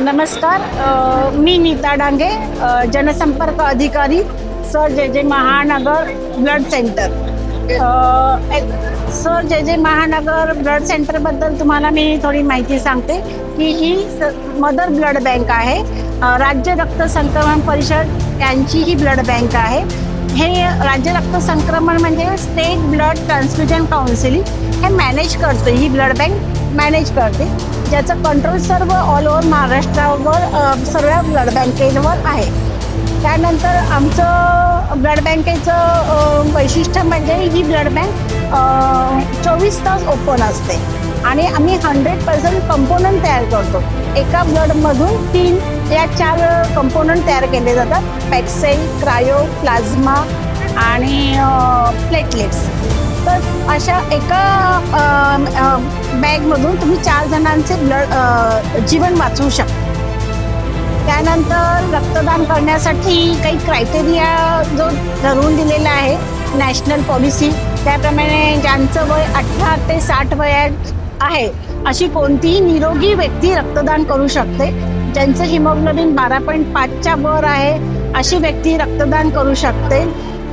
नमस्कार. मी नीता डांगे, जनसंपर्क अधिकारी, सर जे महानगर ब्लड सेंटर. सर जे महानगर ब्लड सेंटरबद्दल तुम्हाला मी थोडी माहिती सांगते की ही मदर ब्लड बँक आहे. राज्य रक्त संक्रमण परिषद यांची ही ब्लड बँक आहे. हे राज्य रक्त संक्रमण म्हणजे स्टेट ब्लड ट्रान्सफ्युजन काउन्सिल हे मॅनेज करते. ही ब्लड बँक मॅनेज करते, ज्याचं कंट्रोल सर्व ऑल ओव्हर महाराष्ट्रावर सर्व ब्लड बँकेवर आहे. त्यानंतर आमचं ब्लड बँकेचं वैशिष्ट्य म्हणजे ही ब्लड बँक 24 तास ओपन असते आणि आम्ही 100% कंपोनंट तयार करतो. एका ब्लडमधून 4 कंपोनंट तयार केले जातात: पॅक्सेल, क्रायो, प्लाझ्मा आणि प्लेटलेट्स. तर अशा एका बॅगमधून तुम्ही 4 जणांचे ब्लड जीवन वाचवू शकता. त्यानंतर रक्तदान करण्यासाठी काही क्रायटेरिया जो ठरवून दिलेला आहे नॅशनल पॉलिसी, त्याप्रमाणे ज्यांचं वय 18 ते 60 वयात आहे अशी कोणतीही निरोगी व्यक्ती रक्तदान करू शकते. ज्यांचं हिमोग्लोबिन 12.5च्या वर आहे अशी व्यक्ती रक्तदान करू शकते.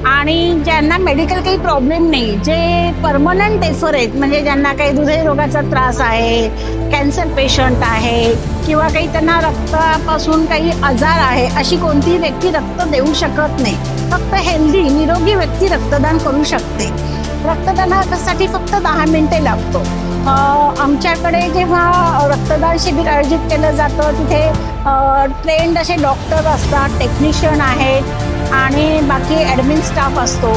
आणि ज्यांना मेडिकल काही प्रॉब्लेम नाही, जे परमनंट डेफर आहेत, म्हणजे ज्यांना काही हृदयरोगाचा त्रास आहे, कॅन्सर पेशंट आहे किंवा काही त्यांना रक्तापासून काही आजार आहे, अशी कोणतीही व्यक्ती रक्त देऊ शकत नाही. फक्त हेल्दी निरोगी व्यक्ती रक्तदान करू शकते. रक्तदानासाठी फक्त 10 मिनिटे लागतो. आमच्याकडे जेव्हा रक्तदान शिबिर आयोजित केलं जातं तिथे ट्रेंड असे डॉक्टर असतात, टेक्निशियन आहेत आणि बाकी ॲडमिन स्टाफ असतो.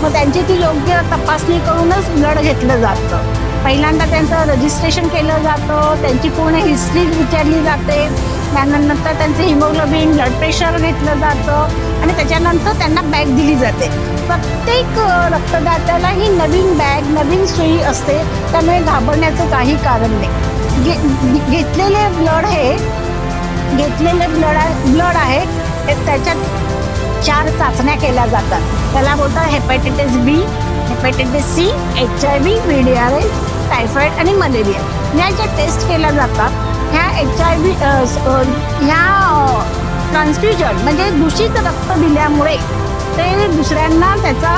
मग त्यांची ती योग्य तपासणी करूनच ब्लड घेतलं जातं. पहिल्यांदा त्यांचं रजिस्ट्रेशन केलं जातं, त्यांची पूर्ण हिस्ट्री विचारली जाते, त्यानंतर त्यांचं हिमोग्लोबिन, ब्लड प्रेशर घेतलं जातं आणि त्याच्यानंतर त्यांना बॅग दिली जाते. प्रत्येक रक्तदात्याला ही नवीन बॅग, नवीन सुई असते, त्यामुळे घाबरण्याचं काही कारण नाही. घेतलेले ब्लड आहे त्याच्यात 4 चाचण्या केल्या जातात. त्याला बोलतात hepatitis B, hepatitis C, HIV, VDRL, typhoid आणि मलेरिया. ह्या ज्या टेस्ट केल्या जातात ह्या HIV ह्या ट्रान्सफ्युजन म्हणजे दूषित रक्त दिल्यामुळे ते दुसऱ्यांना त्याचा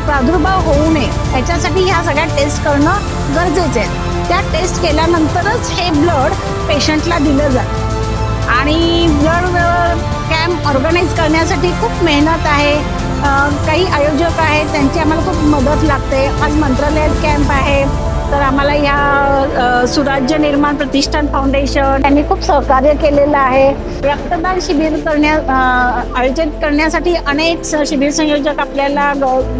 प्रादुर्भाव होऊ नये याच्यासाठी ह्या सगळ्या टेस्ट करणं गरजेचं आहे. त्या टेस्ट केल्यानंतरच हे ब्लड पेशंटला दिलं जातं. आणि ब्लड कॅम्प ऑर्गनाईज करण्यासाठी खूप मेहनत आहे. काही आयोजक आहेत, त्यांची आम्हाला खूप मदत लागते. आज मंत्रालयात कॅम्प आहे, तर आम्हाला ह्या सुराज्य निर्माण प्रतिष्ठान फाउंडेशन यांनी खूप सहकार्य केलेलं आहे. रक्तदान शिबिर आयोजित करण्यासाठी अनेक शिबिर संयोजक आपल्याला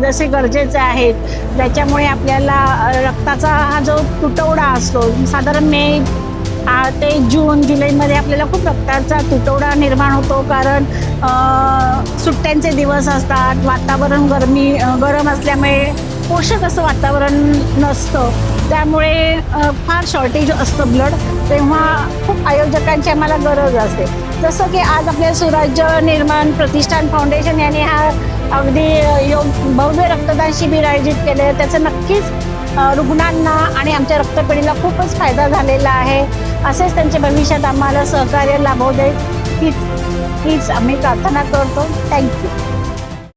जसे गरजेचे आहेत, ज्याच्यामुळे आपल्याला रक्ताचा हा जो तुटवडा असतो, साधारण मे ते जून जुलैमध्ये आपल्याला खूप रक्ताचा तुटवडा निर्माण होतो. कारण सुट्ट्यांचे दिवस असतात, वातावरण गरम असल्यामुळे पोषक असं वातावरण नसतं, त्यामुळे फार शॉर्टेज असतं ब्लड. तेव्हा खूप आयोजकांची आम्हाला गरज असते. जसं की आज आपल्या सुराज्य निर्माण प्रतिष्ठान फाउंडेशन यांनी हा अगदी भव्य रक्तदान शिबिर आयोजित केले. त्याचं नक्कीच रुग्णांना आणि आमच्या रक्तपेढीला खूपच फायदा झालेला आहे. असेच त्यांच्या भविष्यात आम्हाला सहकार्य लाभू दे हीच आम्ही प्रार्थना करतो. थँक्यू.